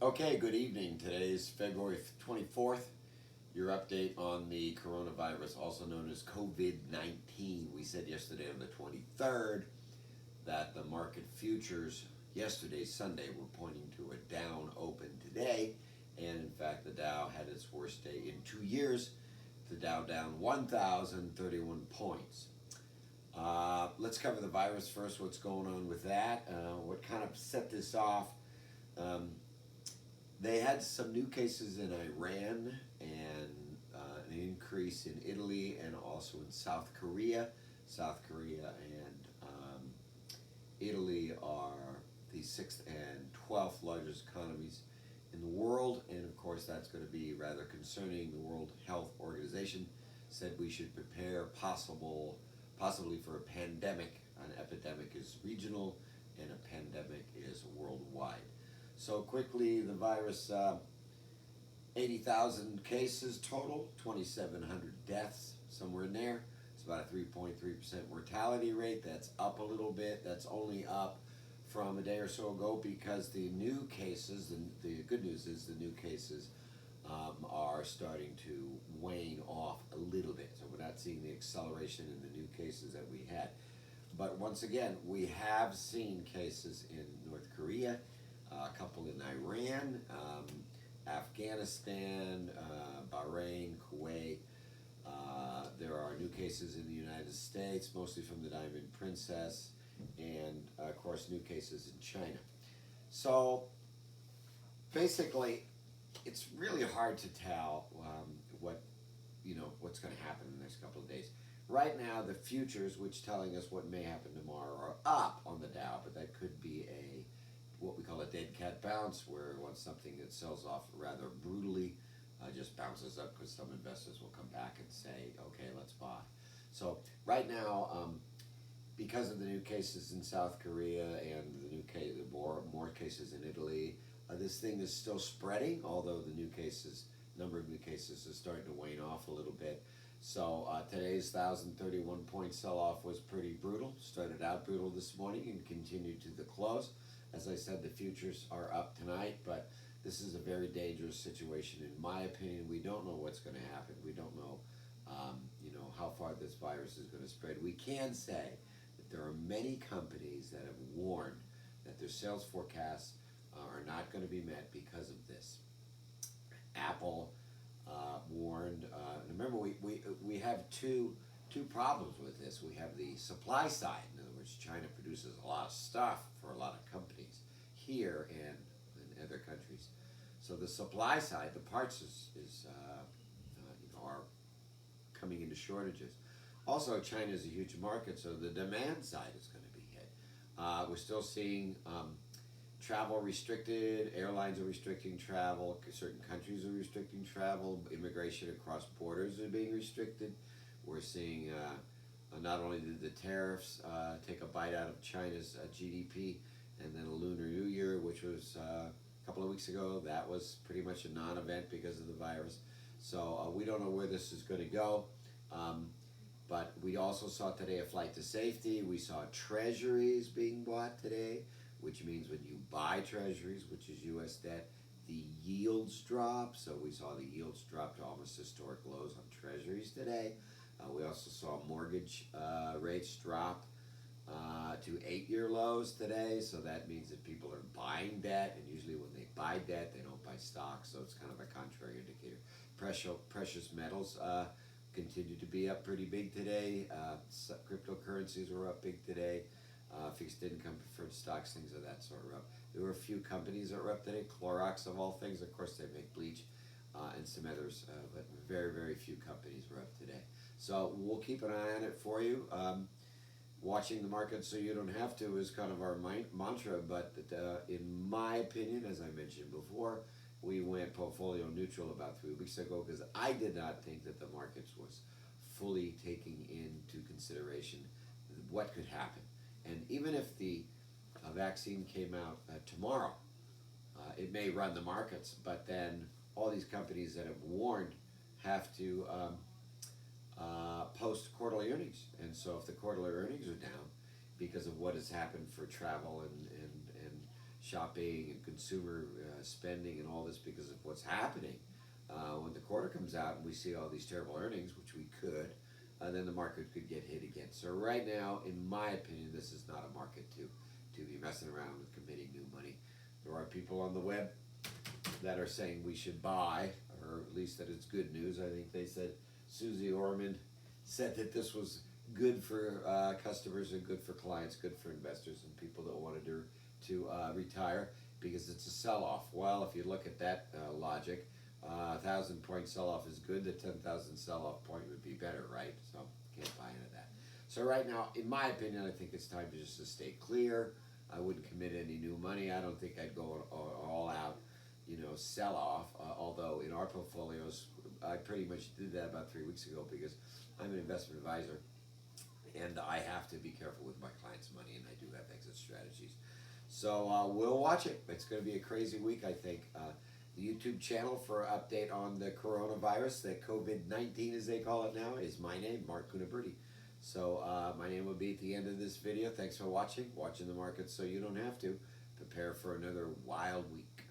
Okay, good evening. Today is February 24th. Your update on the coronavirus, also known as COVID 19. We said yesterday on the 23rd that the market futures yesterday, Sunday, were pointing to a down open today. And in fact, the Dow had its worst day in 2 years. The Dow down 1,031 points. Let's cover the virus first, what's going on with that, what kind of set this off. Um, They had some new cases in Iran and an increase in Italy and also in South Korea. South Korea and Italy are the 6th and 12th largest economies in the world, and of course that's going to be rather concerning. The World Health Organization said we should prepare possibly for a pandemic. An epidemic is regional, and a pandemic is worldwide. So quickly, the virus, 80,000 cases total, 2,700 deaths, somewhere in there. It's about a 3.3% mortality rate. That's up a little bit. That's only up from a day or so ago because the new cases, the good news is the new cases are starting to wane off a little bit. So we're not seeing the acceleration in the new cases that we had. But once again, we have seen cases in North Korea, a couple in Iran, Afghanistan, Bahrain, Kuwait. There are new cases in the United States, mostly from the Diamond Princess, and of course new cases in China. So basically, it's really hard to tell what's going to happen in the next couple of days. Right now, the futures, which telling us what may happen tomorrow, are up on the Dow, but that could be what we call a dead cat bounce, where once something that sells off rather brutally just bounces up because some investors will come back and say, okay, let's buy. So right now, because of the new cases in South Korea and more cases in Italy, this thing is still spreading, although the number of new cases is starting to wane off a little bit. So today's 1,031 point sell-off was pretty brutal. Started out brutal this morning and continued to the close. As I said, the futures are up tonight, but this is a very dangerous situation. In my opinion, we don't know what's going to happen. We don't know, how far this virus is going to spread. We can say that there are many companies that have warned that their sales forecasts are not going to be met because of this. Apple warned. And remember, we have two problems with this. We have the supply side. In other words, China produces a lot of stuff for a lot of companies here and in other countries. So the supply side, the parts are coming into shortages. Also, China is a huge market, so the demand side is going to be hit. We're still seeing travel restricted, airlines are restricting travel, certain countries are restricting travel, immigration across borders are being restricted. We're seeing not only did the tariffs take a bite out of China's GDP, and then a Lunar New Year, which was a couple of weeks ago, that was pretty much a non-event because of the virus. So we don't know where this is going to go. But we also saw today a flight to safety. We saw treasuries being bought today, which means when you buy treasuries, which is U.S. debt, the yields drop. So we saw the yields drop to almost historic lows on treasuries today. We also saw mortgage rates drop to 8-year lows today. So that means that people are buying debt, and usually when they buy debt, they don't buy stocks. So it's kind of a contrary indicator. Precious metals continue to be up pretty big today. Cryptocurrencies were up big today. Fixed income, preferred stocks, things of that sort were up. There were a few companies that were up today. Clorox, of all things, of course, they make bleach, and some others, but very, very few companies were up today. So we'll keep an eye on it for you. Watching the market so you don't have to is kind of our mantra, but in my opinion, as I mentioned before, we went portfolio neutral about 3 weeks ago because I did not think that the markets was fully taking into consideration what could happen. And even if the vaccine came out tomorrow, it may run the markets, but then all these companies that have warned have to post quarterly earnings. And so if the quarterly earnings are down because of what has happened for travel and shopping and consumer spending and all this because of what's happening. When the quarter comes out and we see all these terrible earnings, which we could, then the market could get hit again. So right now, in my opinion, this is not a market to be messing around with committing new money. There are people on the web that are saying we should buy, or at least that it's good news. I think they said Susie Orman said that this was good for customers and good for clients, good for investors and people that wanted to retire because it's a sell-off. Well, if you look at that logic, 1,000-point sell-off is good. The 10,000 sell-off point would be better, right? So can't buy into that. So right now, in my opinion, I think it's time to just to stay clear. I wouldn't commit any new money. I don't think I'd go all out, sell off. Although in our portfolios, I pretty much did that about 3 weeks ago because I'm an investment advisor and I have to be careful with my clients' money, and I do have exit strategies. So we'll watch it. It's going to be a crazy week, I think. The YouTube channel for an update on the coronavirus, the COVID-19 as they call it now, is my name, Mark Cunaberti. So my name will be at the end of this video. Thanks for watching the market so you don't have to. Prepare for another wild week.